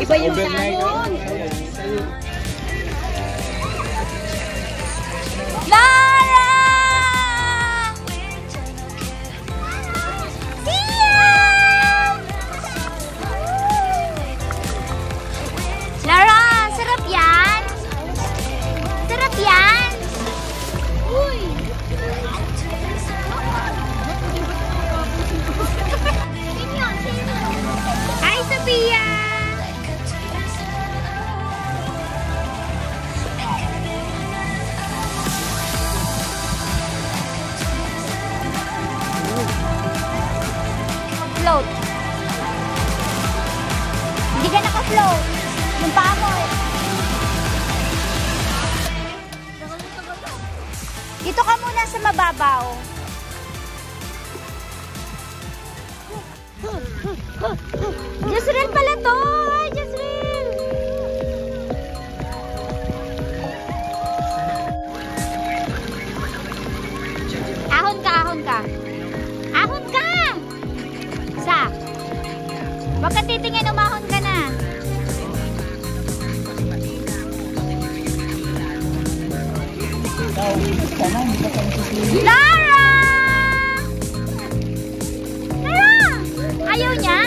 Iba yung sahon. Lara! Lara, sarap yan. Sarap yan. Uy. Hi, Sophia. Float. Hindi ka naka-float. Yung paa mo eh. Dito ka muna sa mababaw. Jezreel pala to! Hi, Jezreel! Ahon ka, ahon ka. Ahon ka! Sa? Huwag ka titingin, umahon ka na. Lara! Lara! Ayaw niya?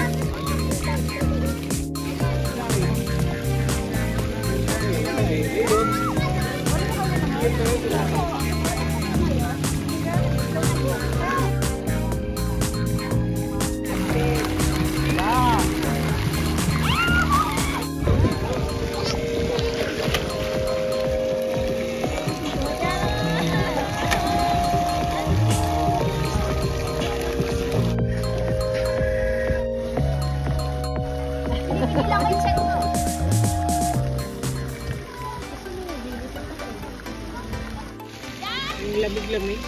Lamig-lamig.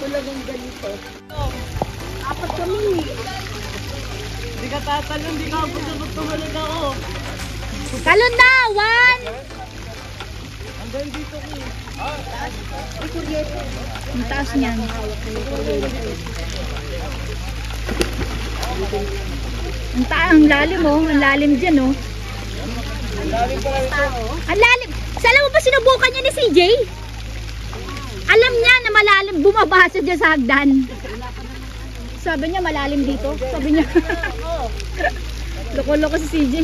Talagang ganito. Apat kami. Hindi ka tatalon, hindi ka ako tumalon ako. Talon na! One! Hanggang dito ko. Ang taas niyan. Ang lalim oh. Ang lalim dyan oh. Ang lalim pala ito. Ang lalim. Alam mo ba sinubukan niya ni CJ? Alam niya na malalim. Bumabasa dyan sa hagdan. Sabi niya malalim dito. Sabi niya. Loko-loko si CJ.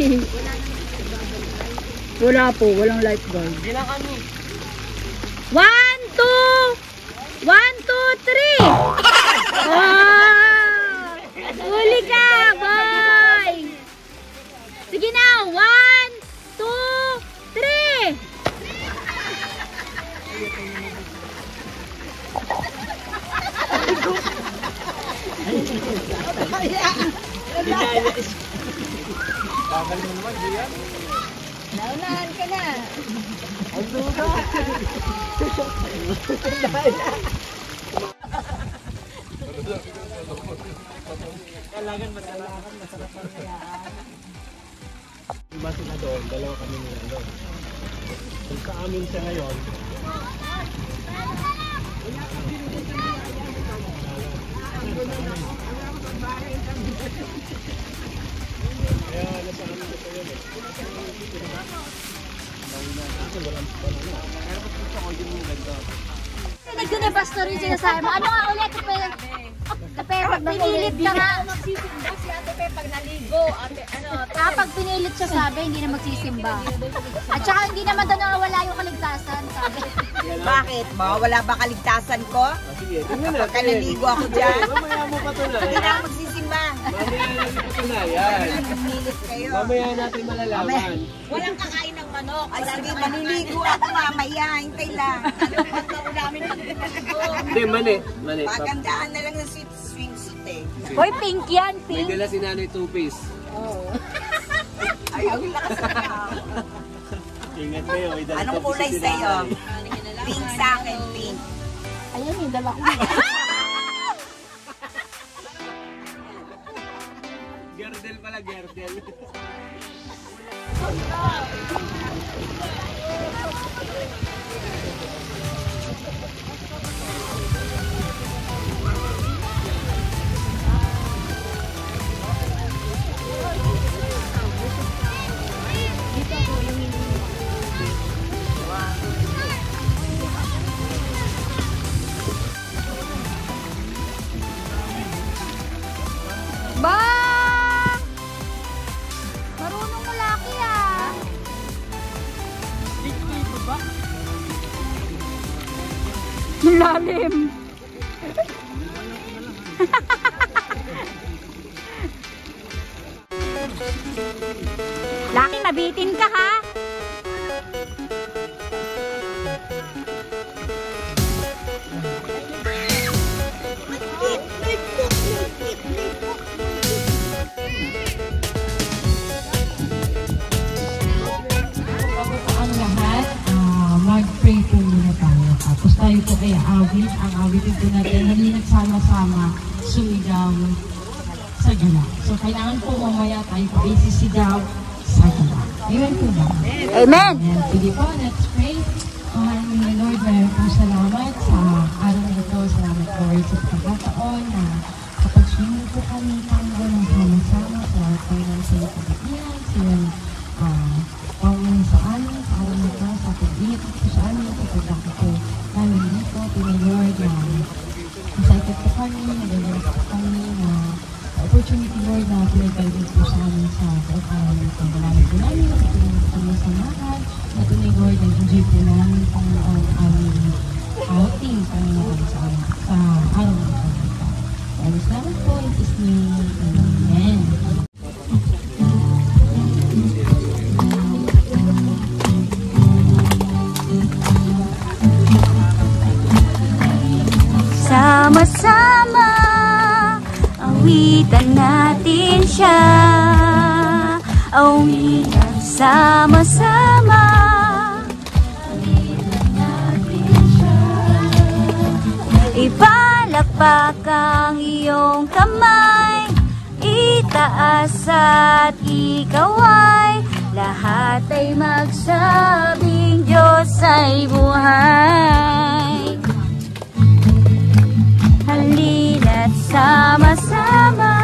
Wala po. Walang lifeguard. Hindi na kami. 1, 2! 1, 2, 3! Oh! Huli ka, boy! Sige na! 1, 2, 3! Bakal mo naman, diyan. Naunahan ka na. Ang duga. Kailangan matalakan, masarap ang kayaan. Iba sila doon, dalawa kami nila doon. Kung sa amin siya ngayon, kaya nasa amin na siya yun eh. Walang panalo. Pero pag gusto ko yung ganda. Nagdunebastor yung sinasabi mo. Ano nga ulit? Pero pag pinilit ka nga. Magsisimba si Ate Pe pag naligo. Pag pinilit siya sabi, hindi na magsisimba. At saka hindi naman doon nawawala yung kaligtasan. Sabi. Bakit? Mawawala ba kaligtasan ko? Sige, tingnan Kapag ka naligo ako dyan, mamaya mo patunayan. hindi na ako magsisimba. Mamaya natin patunayan. Pinilit kayo. Mamaya natin malalaman. Walang kakain ng manok. Ay sige, maniligo ako mamaya. Hintay lang. Anong pagkaw namin maniligo? Hindi, mani. Mani. Pagandaan na lang ng swimsuit eh. Hoy, pink yan, May pink. dala si Nanay two-piece. Ay, ang lakas na. Ingat kayo. May dala Anong two-piece kulay si sa'yo? Nanay. Pink sa akin, pink. Ayan yung dala ko. Gerdel pala, Gerdel. Lalim. Laki, mabitin ka ha. Mag-pray po muna tayo. Tapos tayo po kay awit. Ang awitin po natin, hindi nagsama-sama sumigaw sa gala. So, kailangan po mamaya tayo po isisigaw sa gala. Amen po ba? Amen! And sige po, let's pray. Mahal ni Lord, maraming po salamat sa araw na ito. Salamat Lord sa pagkakataon na kapag-swimming po kami Panginoon ng sama-sama sa Panginoon sa ipagkakailan, sa Panginoon sa amin, sa araw na ito, sa pag-init po sa amin, sa pagkakataon po namin dito, Lord, excited po kami, nagagalit po kami na opportunity Lord na pinag-guide po sa amin sa pag-araw na ito. Maraming po namin, napatuloy po kami sa mahal, natunay Lord, nag-enjoy po namin ang aming outing, Panginoon, sa araw na ito. Maraming salamat po, in His name, Amen. Sama-sama, awitan natin siya. Awitan sama-sama, awitan natin siya. Ipalakpak ang iyong kamay, itaas at ikaw ay lahat ay magsabing Diyos ay buhay. Halina't sama-sama,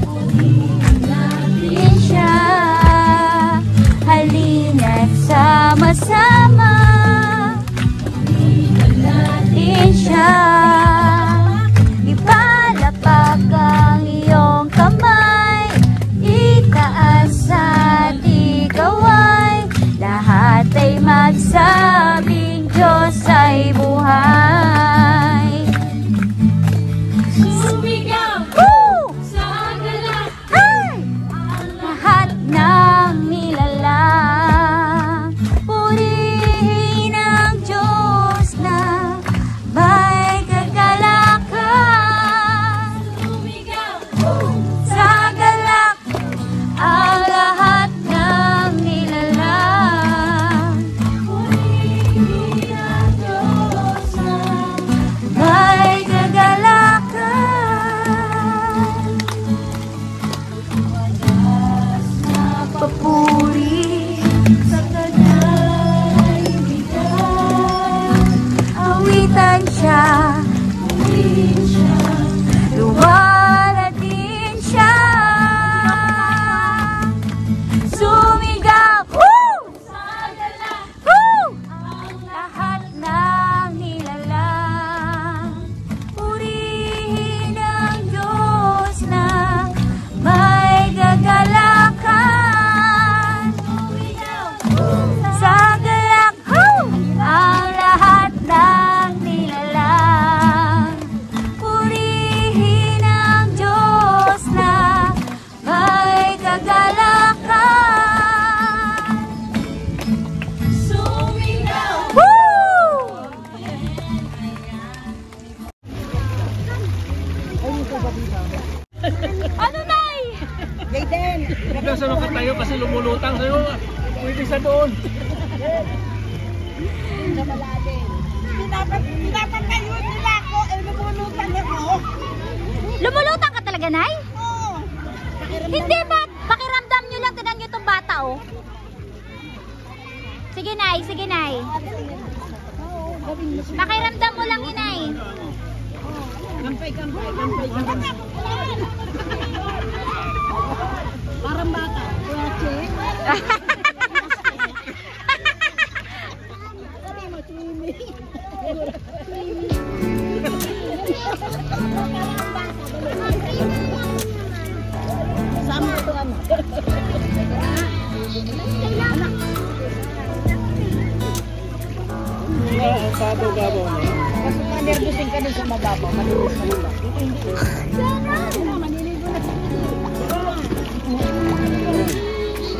awitin natin siya. Halina't sama-sama, awitin natin siya. Ipalakpak ang iyong kamay, itaas at ikaw ay lahat ay magsabing Diyos ay buhay. Ano, Nay? Jaden! Huwag lang sa tayo kasi lumulutang sa'yo. Pwede sa doon. Sa malalim. Dapat kayo nila ako. Lumulutang ako. Lumulutang ka talaga, Nay? Oo. Hindi ba? Pakiramdam nyo lang. Tinan nyo itong bata, oh. Sige, Nay. Sige, Nay. Pakiramdam mo lang, Inay. Kampay. Parang bata. Sabi mo, Timi. Sama ito, ano? ang sabaw-gabaw na. Mas manervosin ka dun sa mababaw. Malinis ka nila.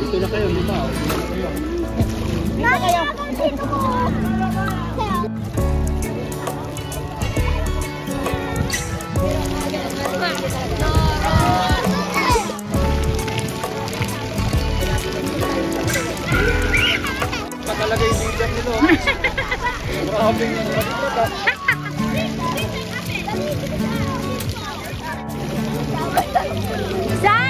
Dito na kayo, di ba? Dito na kayo. Nakalagay yung leader nito. Grabe yung leader. Sa